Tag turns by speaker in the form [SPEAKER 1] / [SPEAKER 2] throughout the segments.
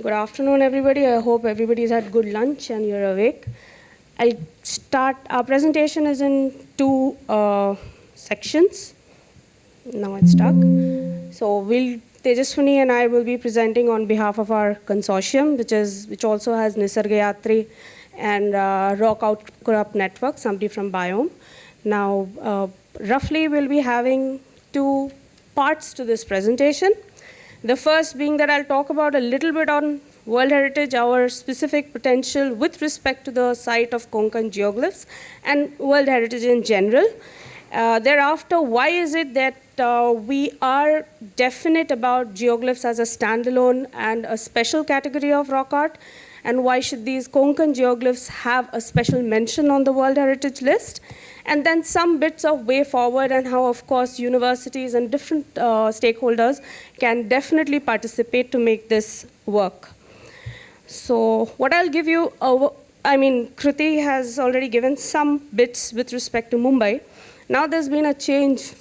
[SPEAKER 1] Good afternoon, everybody. I hope everybody's had good lunch and you're awake. I'll start. Our presentation is in two sections. Now it's stuck. So Tejaswini and I will be presenting on behalf of our consortium, which also has Nisargayatri and Rock Outcrop Network, somebody from Biome. Now, roughly we'll be having two parts to this presentation. The first being that I'll talk about a little bit on World Heritage, our specific potential with respect to the site of Konkan Geoglyphs and World Heritage in general. Thereafter, why is it that we are definite about geoglyphs as a standalone and a special category of rock art? And why should these Konkan geoglyphs have a special mention on the World Heritage list? And then some bits of way forward and how, of course, universities and different stakeholders can definitely participate to make this work. So what I'll give you, Kruti has already given some bits with respect to Mumbai. Now there's been a change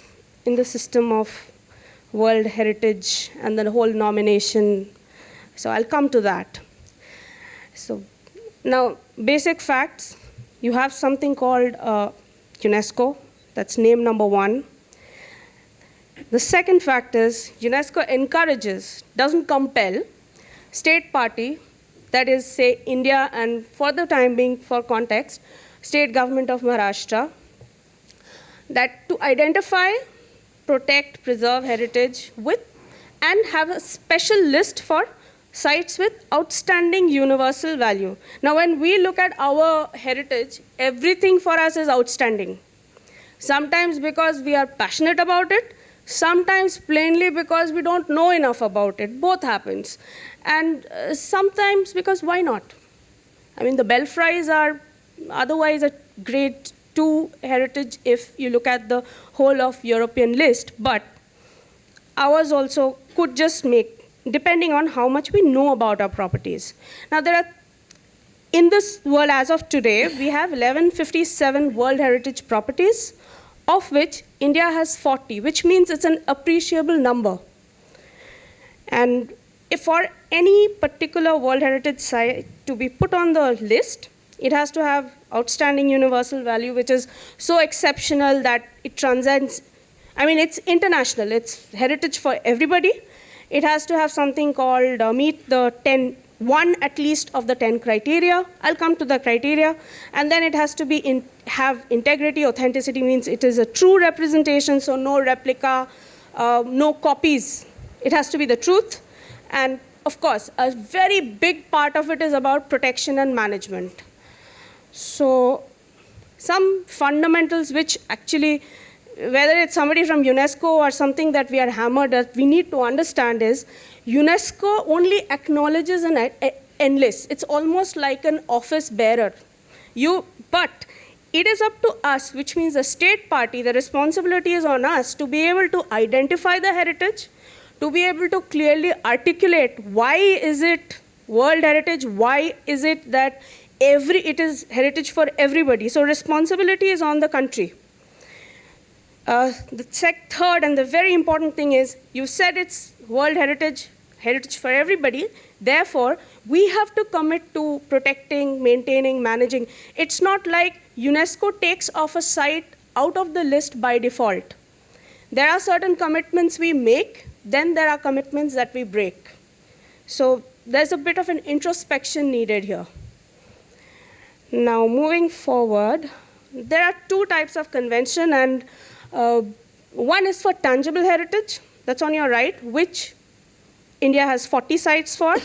[SPEAKER 1] in the system of World Heritage and the whole nomination. So I'll come to that. So now, basic facts. You have something called UNESCO, that's name number one. The second fact is UNESCO encourages, doesn't compel, state party, that is, say, India, and for the time being, for context, state government of Maharashtra, that to identify, protect, preserve heritage with, and have a special list for sites with outstanding universal value. Now, when we look at our heritage, everything for us is outstanding. Sometimes because we are passionate about it, sometimes plainly because we don't know enough about it. Both happens. And sometimes because why not? I mean, the belfries are otherwise a grade 2 heritage if you look at the whole of European list, but ours also could just make, depending on how much we know about our properties. Now, in this world as of today, we have 1157 World Heritage properties, of which India has 40, which means it's an appreciable number. And if for any particular World Heritage site to be put on the list, it has to have outstanding universal value, which is so exceptional that it transcends. I mean, it's international. It's heritage for everybody. It has to have something called meet the 10, one at least of the 10 criteria. I'll come to the criteria. And then it has to be have integrity. Authenticity means it is a true representation, so no replica, no copies. It has to be the truth. And of course, a very big part of it is about protection and management. So some fundamentals which actually, whether it's somebody from UNESCO or something that we are hammered at, we need to understand is UNESCO only acknowledges and enlists. It's almost like an office bearer. But it is up to us, which means the state party, the responsibility is on us to be able to identify the heritage, to be able to clearly articulate why is it World Heritage, why is it that it is heritage for everybody. So responsibility is on the country. The third and the very important thing is, you said it's World Heritage, heritage for everybody. Therefore, we have to commit to protecting, maintaining, managing. It's not like UNESCO takes off a site out of the list by default. There are certain commitments we make, then there are commitments that we break. So there's a bit of an introspection needed here. Now, moving forward, there are two types of convention, and one is for tangible heritage, that's on your right, which India has 40 sites for.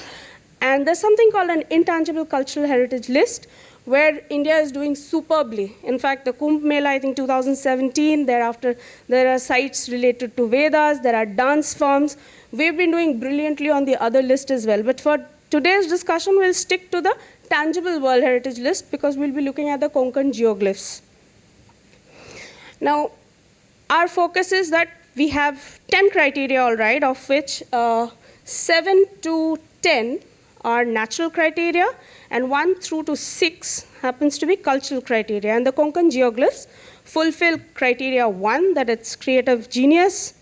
[SPEAKER 1] And there's something called an intangible cultural heritage list, where India is doing superbly. In fact, the Kumbh Mela, I think 2017, thereafter, there are sites related to Vedas, there are dance forms. We've been doing brilliantly on the other list as well. But for today's discussion, we'll stick to the tangible World Heritage list because we'll be looking at the Konkan geoglyphs. Now, our focus is that we have 10 criteria, all right, of which 7 to 10 are natural criteria, and 1 through to 6 happens to be cultural criteria. And the Konkan geoglyphs fulfill criteria 1, that it's creative genius,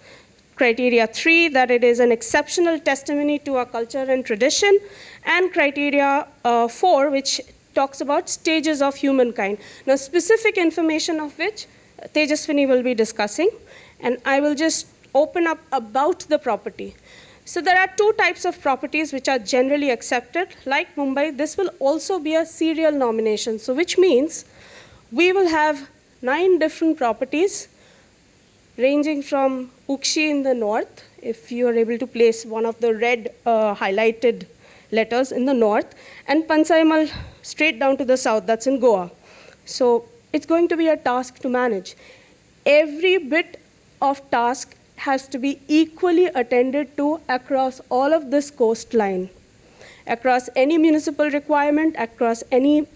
[SPEAKER 1] Criteria 3, that it is an exceptional testimony to our culture and tradition. And criteria 4, which talks about stages of humankind. Now, specific information of which Tejaswini will be discussing. And I will just open up about the property. So there are two types of properties which are generally accepted. Like Mumbai, this will also be a serial nomination. So which means we will have 9 different properties ranging from Ukshi in the north, if you are able to place one of the red highlighted letters in the north, and Pansaimal straight down to the south, that's in Goa. So it's going to be a task to manage. Every bit of task has to be equally attended to across all of this coastline, across any municipal requirement, across any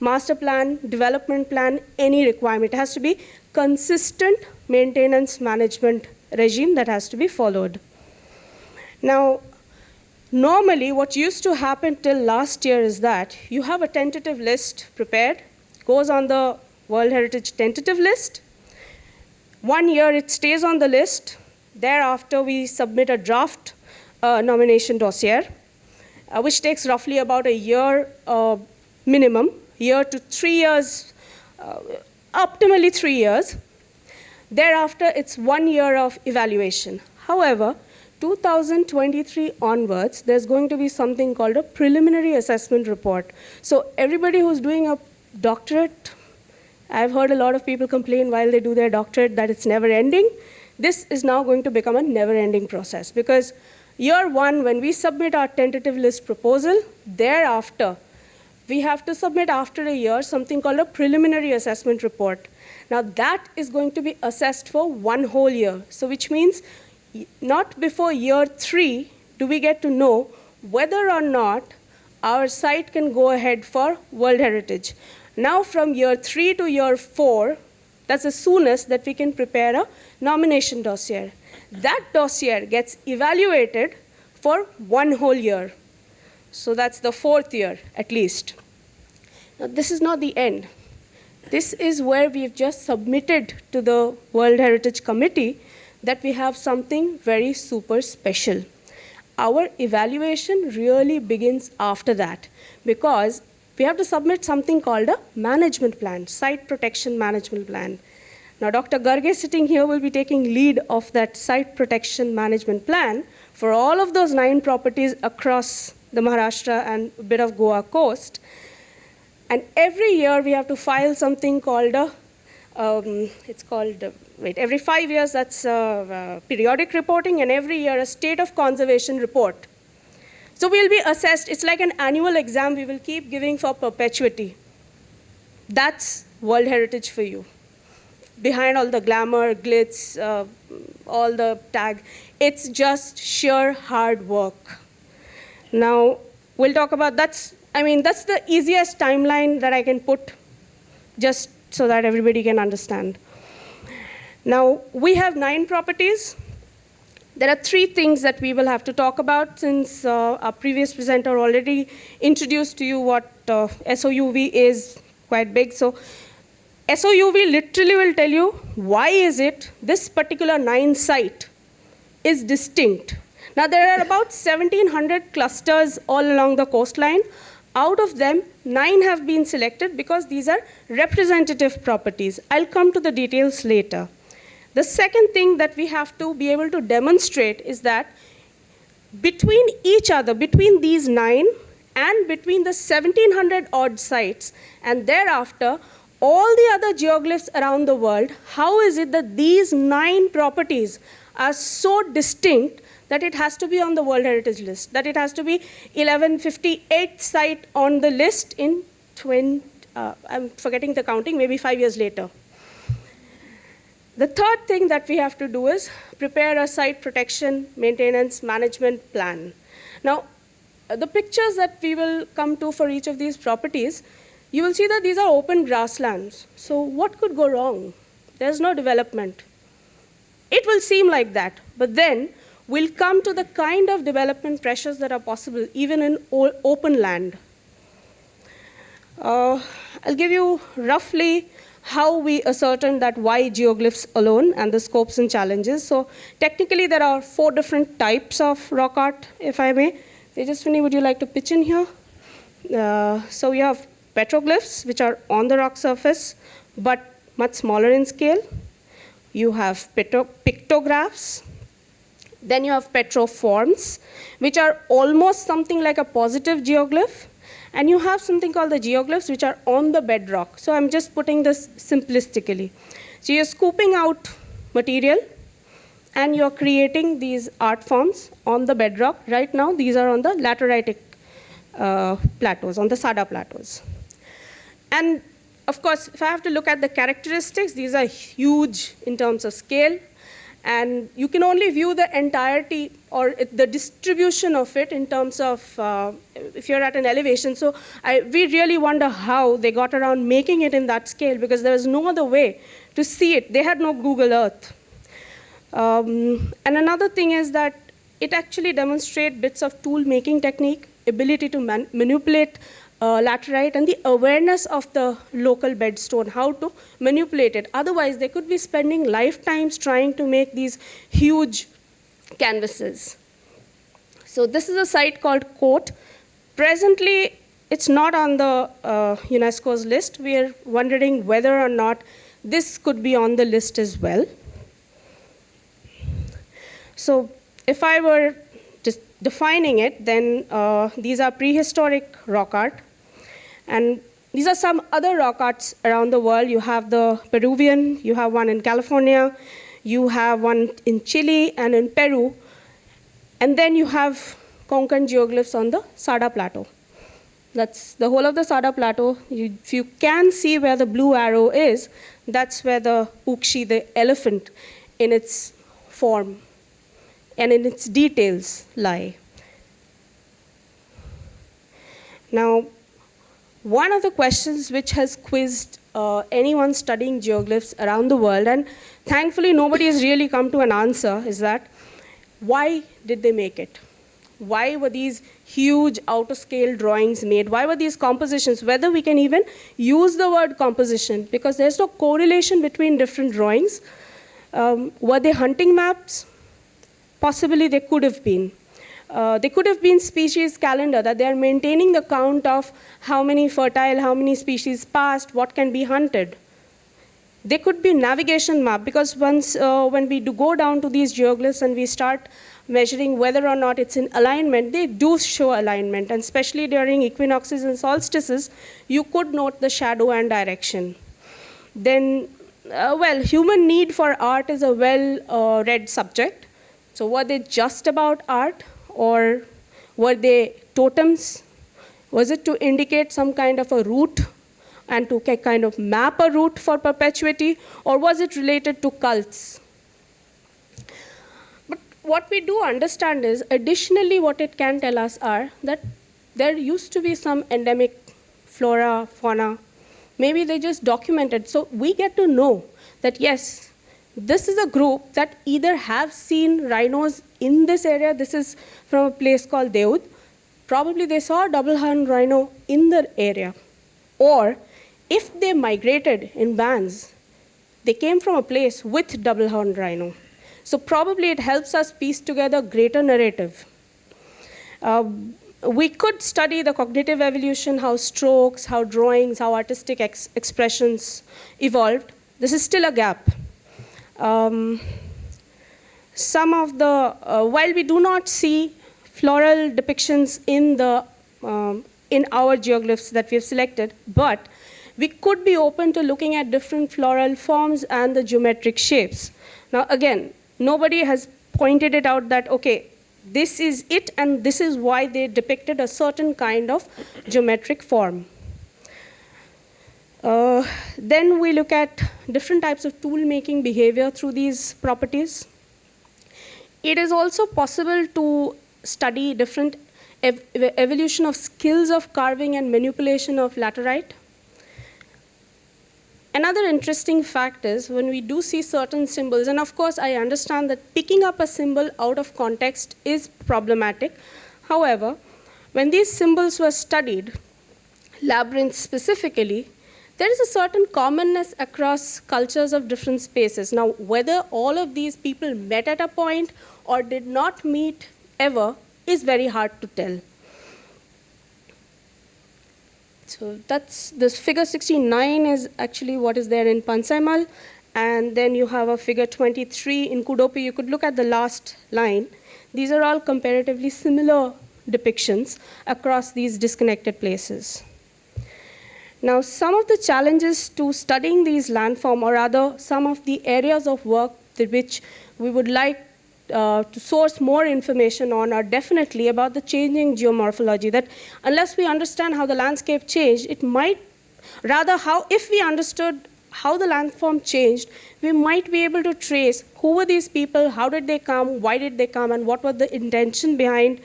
[SPEAKER 1] master plan, development plan, any requirement. It has to be consistent maintenance management regime that has to be followed. Now, normally what used to happen till last year is that you have a tentative list prepared, goes on the World Heritage tentative list. 1 year it stays on the list. Thereafter, we submit a draft nomination dossier, which takes roughly about a year minimum, year to 3 years, optimally 3 years. Thereafter, it's 1 year of evaluation. However, 2023 onwards, there's going to be something called a preliminary assessment report. So everybody who's doing a doctorate, I've heard a lot of people complain while they do their doctorate that it's never ending. This is now going to become a never-ending process, because year 1, when we submit our tentative list proposal, thereafter, we have to submit after a year something called a preliminary assessment report. Now that is going to be assessed for 1 whole year. So which means not before year 3 do we get to know whether or not our site can go ahead for World Heritage. Now from year 3 to year 4, that's the soonest that we can prepare a nomination dossier. That dossier gets evaluated for 1 whole year. So that's the 4th year at least. Now this is not the end. This is where we've just submitted to the World Heritage Committee that we have something very super special. Our evaluation really begins after that, because we have to submit something called a management plan, site protection management plan. Now, Dr. Garge sitting here will be taking lead of that site protection management plan for all of those 9 properties across the Maharashtra and a bit of Goa coast. And every year we have to file something called a, every 5 years that's periodic reporting, and every year a state of conservation report. So we'll be assessed. It's like an annual exam we will keep giving for perpetuity. That's World Heritage for you. Behind all the glamour, glitz, all the tag, it's just sheer hard work. Now, we'll talk about that's the easiest timeline that I can put, just so that everybody can understand. Now, we have 9 properties. There are 3 things that we will have to talk about, since our previous presenter already introduced to you what SOUV is quite big. So SOUV literally will tell you why is it this particular 9 site is distinct. Now, there are about 1,700 clusters all along the coastline. Out of them, 9 have been selected because these are representative properties. I'll come to the details later. The second thing that we have to be able to demonstrate is that between each other, between these 9 and between the 1,700 odd sites, and thereafter, all the other geoglyphs around the world, how is it that these 9 properties are so distinct that it has to be on the World Heritage list, that it has to be 1158th site on the list in I'm forgetting the counting, maybe 5 years later. The third thing that we have to do is prepare a site protection, maintenance, management plan. Now, the pictures that we will come to for each of these properties, you will see that these are open grasslands. So what could go wrong? There's no development. It will seem like that, but then we'll come to the kind of development pressures that are possible even in open land. I'll give you roughly how we ascertain that why geoglyphs alone and the scopes and challenges. So technically there are 4 different types of rock art, if I may. Tejaswini, would you like to pitch in here? So you have petroglyphs, which are on the rock surface, but much smaller in scale. You have pictographs. Then you have petroforms, which are almost something like a positive geoglyph. And you have something called the geoglyphs, which are on the bedrock. So I'm just putting this simplistically. So you're scooping out material, and you're creating these art forms on the bedrock. Right now, these are on the lateritic plateaus, on the Sada plateaus. And of course, if I have to look at the characteristics, these are huge in terms of scale. And you can only view the entirety or the distribution of it in terms of if you're at an elevation. So we really wonder how they got around making it in that scale, because there was no other way to see it. They had no Google Earth. And another thing is that it actually demonstrates bits of tool-making technique, ability to manipulate laterite, and the awareness of the local bedstone, how to manipulate it. Otherwise, they could be spending lifetimes trying to make these huge canvases. So this is a site called Cote. Presently, it's not on the UNESCO's list. We are wondering whether or not this could be on the list as well. So if I were just defining it, then these are prehistoric rock art. And these are some other rock arts around the world. You have the Peruvian, you have one in California, you have one in Chile and in Peru. And then you have Konkan geoglyphs on the Sada plateau. That's the whole of the Sada plateau. If you can see where the blue arrow is, that's where the Ukshi, the elephant, in its form and in its details lie. Now, one of the questions which has quizzed anyone studying geoglyphs around the world, and thankfully nobody has really come to an answer, is that why did they make it? Why were these huge out-of-scale drawings made? Why were these compositions? Whether we can even use the word composition, because there's no correlation between different drawings. Were they hunting maps? Possibly they could have been. They could have been species calendar, that they are maintaining the count of how many fertile, how many species passed, what can be hunted. They could be navigation map, because once when we do go down to these geoglyphs and we start measuring whether or not it's in alignment, they do show alignment, and especially during equinoxes and solstices, you could note the shadow and direction. Then, well, human need for art is a well-read subject. So were they just about art, or were they totems? Was it to indicate some kind of a route and to kind of map a route for perpetuity, or was it related to cults? But what we do understand is, additionally, what it can tell us are that there used to be some endemic flora, fauna. Maybe they just documented. So we get to know that, yes, this is a group that either have seen rhinos in this area. This is from a place called Deud. Probably they saw a double-horned rhino in the area. Or if they migrated in bands, they came from a place with double-horned rhino. So probably it helps us piece together a greater narrative. We could study the cognitive evolution, how strokes, how drawings, how artistic expressions evolved. This is still a gap. Some of the, while we do not see floral depictions in our geoglyphs that we have selected, but we could be open to looking at different floral forms and the geometric shapes. Now again, nobody has pointed it out that, okay, this is it and this is why they depicted a certain kind of geometric form. Then we look at different types of tool-making behavior through these properties. It is also possible to study different evolution of skills of carving and manipulation of laterite. Another interesting fact is when we do see certain symbols, and of course I understand that picking up a symbol out of context is problematic. However, when these symbols were studied, labyrinths specifically, there is a certain commonness across cultures of different spaces. Now, whether all of these people met at a point or did not meet ever is very hard to tell. So that's this figure 69 is actually what is there in Pansaimal, and then you have a figure 23 in Kudopi. You could look at the last line. These are all comparatively similar depictions across these disconnected places. Now, some of the challenges to studying these landforms, or rather some of the areas of work which we would like to source more information on, are definitely about the changing geomorphology, that unless we understand how the landscape changed, it might, rather how, if we understood how the landform changed, we might be able to trace who were these people, how did they come, why did they come, and what was the intention behind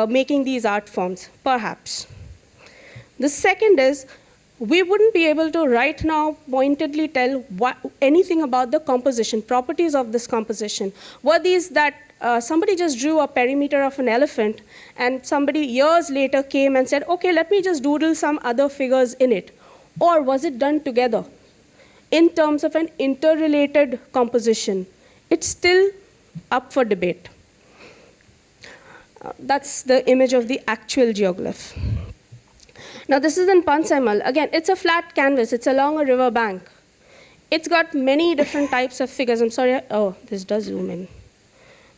[SPEAKER 1] making these art forms, perhaps. The second is, we wouldn't be able to right now pointedly tell anything about the composition, properties of this composition. Were these that somebody just drew a perimeter of an elephant and somebody years later came and said, okay, let me just doodle some other figures in it? Or was it done together in terms of an interrelated composition? It's still up for debate. That's the image of the actual geoglyph. Now, this is in Pansaimal. Again, it's a flat canvas. It's along a river bank. It's got many different types of figures. I'm sorry. Oh, this does zoom in.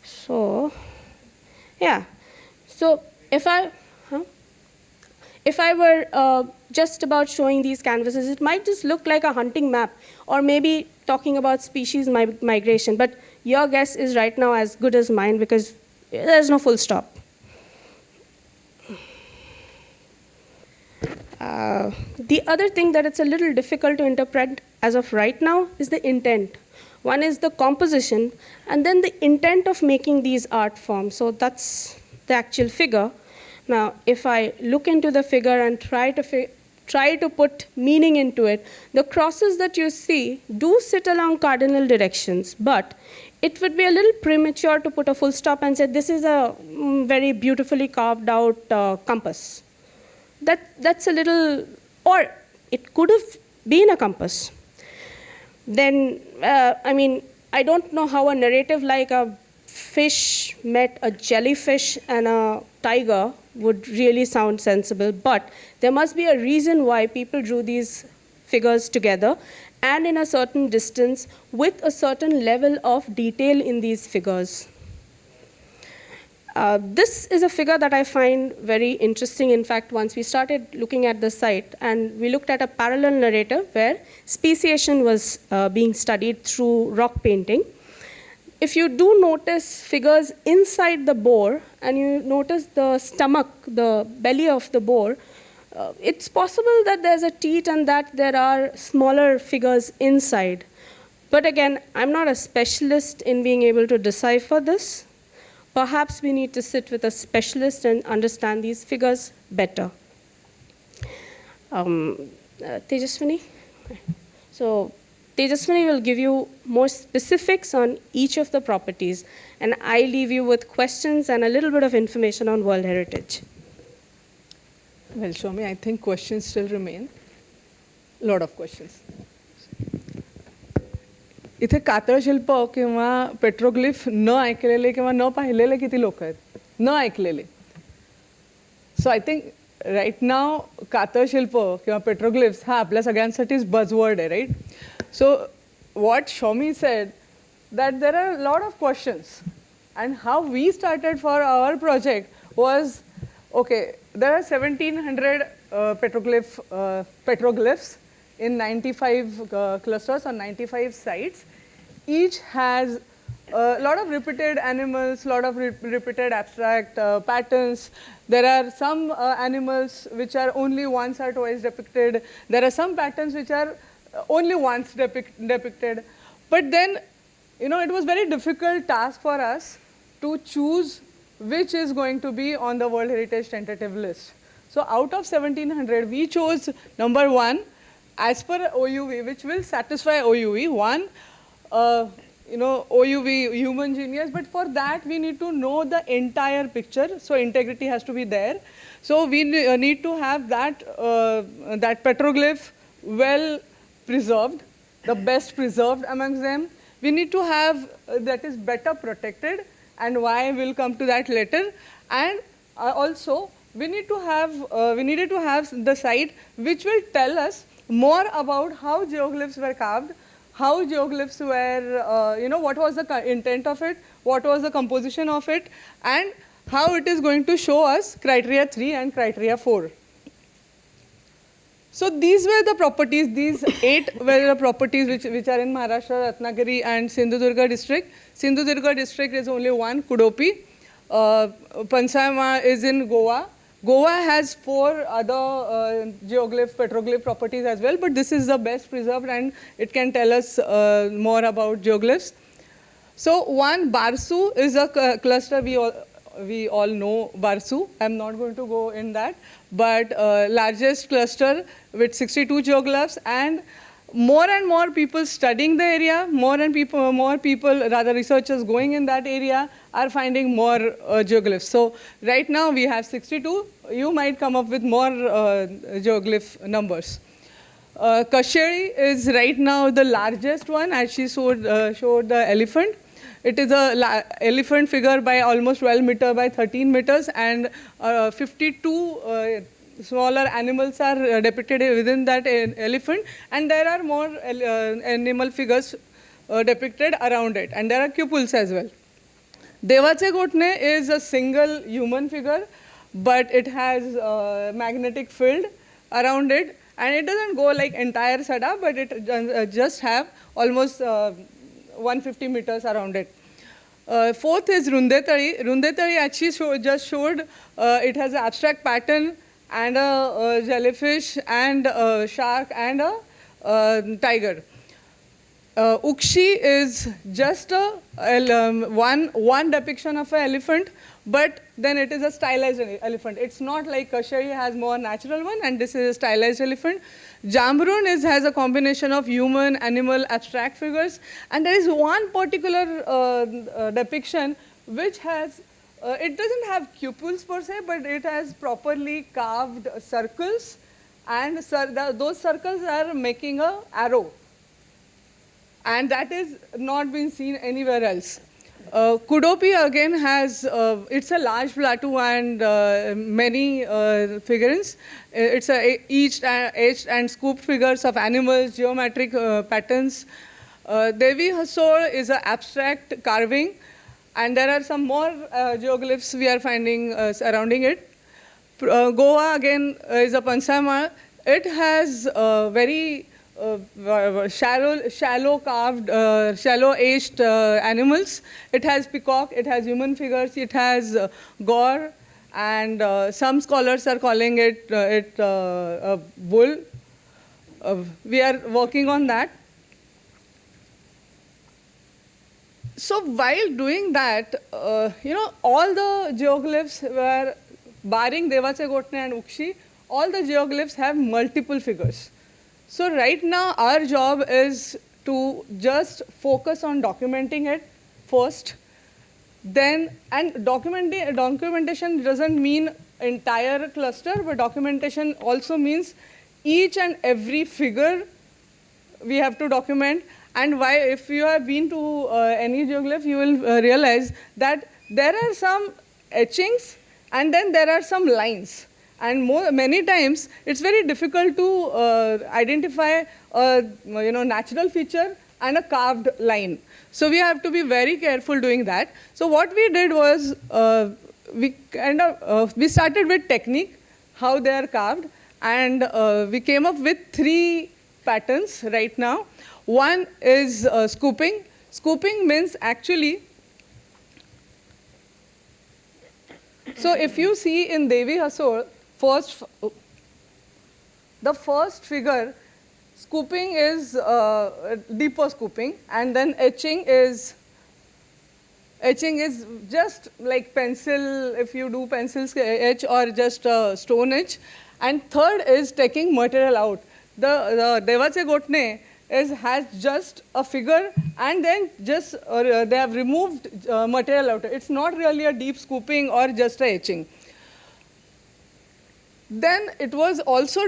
[SPEAKER 1] So, yeah. So, if I were just about showing these canvases, it might just look like a hunting map, or maybe talking about species migration. But your guess is right now as good as mine, because there's no full stop. The other thing that it's a little difficult to interpret as of right now is the intent. One is the composition, and then the intent of making these art forms. So that's the actual figure. Now, if I look into the figure and try to put meaning into it, the crosses that you see do sit along cardinal directions, but it would be a little premature to put a full stop and say this is a very beautifully carved out compass. That's a little, or it could have been a compass. Then, I don't know how a narrative like a fish met a jellyfish and a tiger would really sound sensible, but there must be a reason why people drew these figures together and in a certain distance with a certain level of detail in these figures. This is a figure that I find very interesting. In fact, once we started looking at the site, and we looked at a parallel narrative where speciation was being studied through rock painting. If you do notice figures inside the boar, and you notice the stomach, the belly of the boar, it's possible that there's a teat and that there are smaller figures inside. But again, I'm not a specialist in being able to decipher this. Perhaps we need to sit with a specialist and understand these figures better. Tejaswini? So Tejaswini will give you more specifics on each of the properties, and I leave you with questions and a little bit of information on World Heritage.
[SPEAKER 2] Well, Somi, I think questions still remain. A lot of questions. इथे कातळ शिल्प किंवा petroglyph न ऐकलेले किंवा न पाहिलेले किती लोक आहेत, न ऐकलेले. सो आय थिंक राईट नाव कातळ शिल्प किंवा पेट्रोग्लिफ्स हा आपल्या सगळ्यांसाठीच बजवर्ड आहे, right. So what Somi said, that there are a lot of questions, and how we started for our project was, okay, there are 1700 petroglyphs in 95 clusters on 95 sites. Each has a lot of repeated animals, a lot of repeated abstract patterns. There are some animals which are only once or twice depicted. There are some patterns which are only once depicted. But then, you know, it was very difficult task for us to choose which is going to be on the World Heritage tentative list. So out of 1700, we chose number 1 as per OUV, which will satisfy OUV. One, OUV, human genius, but for that we need to know the entire picture, so integrity has to be there. So we need to have that, that petroglyph well preserved, the best preserved amongst them. We need to have that is better protected, and why we'll come to that later. And also, we needed to have the site which will tell us more about how geoglyphs were carved, how geoglyphs were, what was the intent of it, what was the composition of it, and how it is going to show us criteria 3 and criteria 4. So these were the properties, these 8 were the properties which are in Maharashtra, Ratnagiri and Sindhudurga district. Sindhudurga district is only one, Kudopi. Pansama is in Goa. Goa has 4 other geoglyph, petroglyph properties as well, but this is the best preserved and it can tell us more about geoglyphs. So one, Barsu is a cluster, we all know Barsu. I'm not going to go in that, but largest cluster with 62 geoglyphs, and more people studying the area, more people, rather researchers going in that area are finding more geoglyphs. So right now we have 62. You might come up with more geoglyph numbers. Kasheri is right now the largest one, as she showed the elephant. It is a elephant figure by almost 12 meters by 13 meters, and 52 smaller animals are depicted within that elephant, and there are more animal figures depicted around it, and there are cupules as well. Devache Gotne is a single human figure, but it has a magnetic field around it, and it doesn't go like entire Sada, but it just have almost 150 meters around it. Fourth is Rundetari. Rundetari actually just showed it has an abstract pattern and a jellyfish and a shark and a tiger. Ukshi is just one depiction of an elephant, but then it is a stylized elephant. It's not like Kashari has more natural one, and this is a stylized elephant. Jamrun has a combination of human, animal, abstract figures, and there is one particular depiction which has, it doesn't have cupules per se, but it has properly carved circles, and those circles are making an arrow. And that is not been seen anywhere else. Kudopi again has, it's a large plateau and many figurines. It's etched and scooped figures of animals, geometric patterns. Devi Hasor is an abstract carving, and there are some more geoglyphs we are finding surrounding it. Goa again is a Pansama. It has very shallow carved, shallow aged animals. It has peacock, it has human figures, it has gore, and some scholars are calling it a bull. We are working on that. So while doing that, all the geoglyphs were, barring Devache Gotne and Ukshi, all the geoglyphs have multiple figures. So right now our job is to just focus on documenting it first. Then, and documentation doesn't mean entire cluster, but documentation also means each and every figure we have to document. And why, if you have been to any geoglyph, you will realize that there are some etchings and then there are some lines. And many times, it's very difficult to identify a natural feature and a carved line. So we have to be very careful doing that. So what we did was, we started with technique, how they are carved, and we came up with 3 patterns right now. One is scooping. Scooping means actually, so if you see in Devi Hasor, the first figure, scooping is deeper scooping, and then etching is just like pencil, if you do pencil etch or just stone etch. And third is taking material out. The Devache Gotne has just a figure, and then just they have removed material out. It's not really a deep scooping or just a etching. Then it was also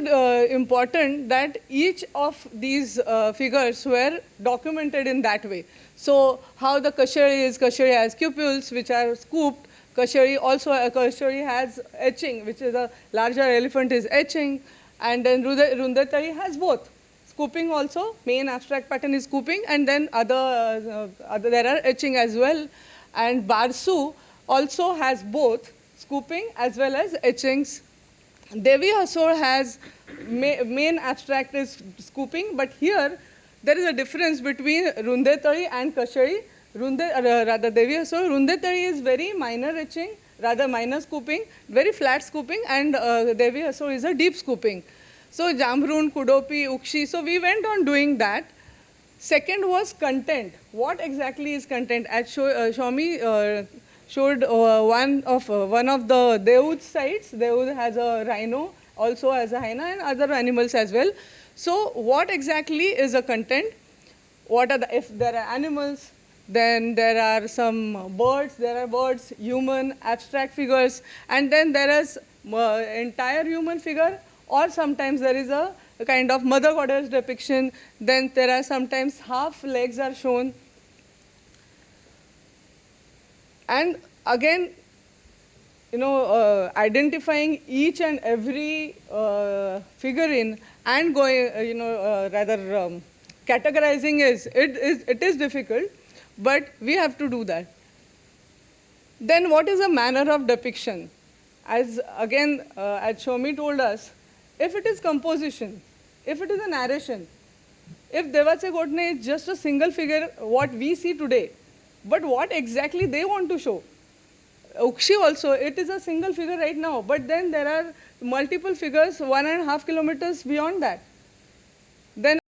[SPEAKER 2] important that each of these figures were documented in that way. So how the Kashari has cupils which are scooped. Kashari has etching, which is a larger elephant is etching, and then Rundatari has both. Scooping also, main abstract pattern is scooping, and then there are etching as well. And Barsu also has both scooping as well as etchings. Devi Hasor has main abstract is scooping, but here there is a difference between Rundetari and Kashari. Rather Devi Hasor, Rundetari is very minor etching, rather minor scooping, very flat scooping, and Devi Hasor is a deep scooping. So Jamrun, Kudopi, Ukshi, so we went on doing that. Second was content. What exactly is content? At Somi showed one of the Deud sites. Deud has a rhino, also has a hyena, and other animals as well. So what exactly is a content? What are if there are animals, then there are some birds, human, abstract figures, and then there is entire human figure, or sometimes there is a kind of mother goddess depiction. Then there are sometimes half legs are shown. And again, identifying each and every figurine and going, categorizing it is difficult, but we have to do that. Then what is the manner of depiction? As again, as Somi told us, if it is composition, if it is a narration, if Devache Gotne is just a single figure, what we see today, but what exactly they want to show. Ukshi also, it is a single figure right now, but then there are multiple figures 1.5 kilometers beyond that. Then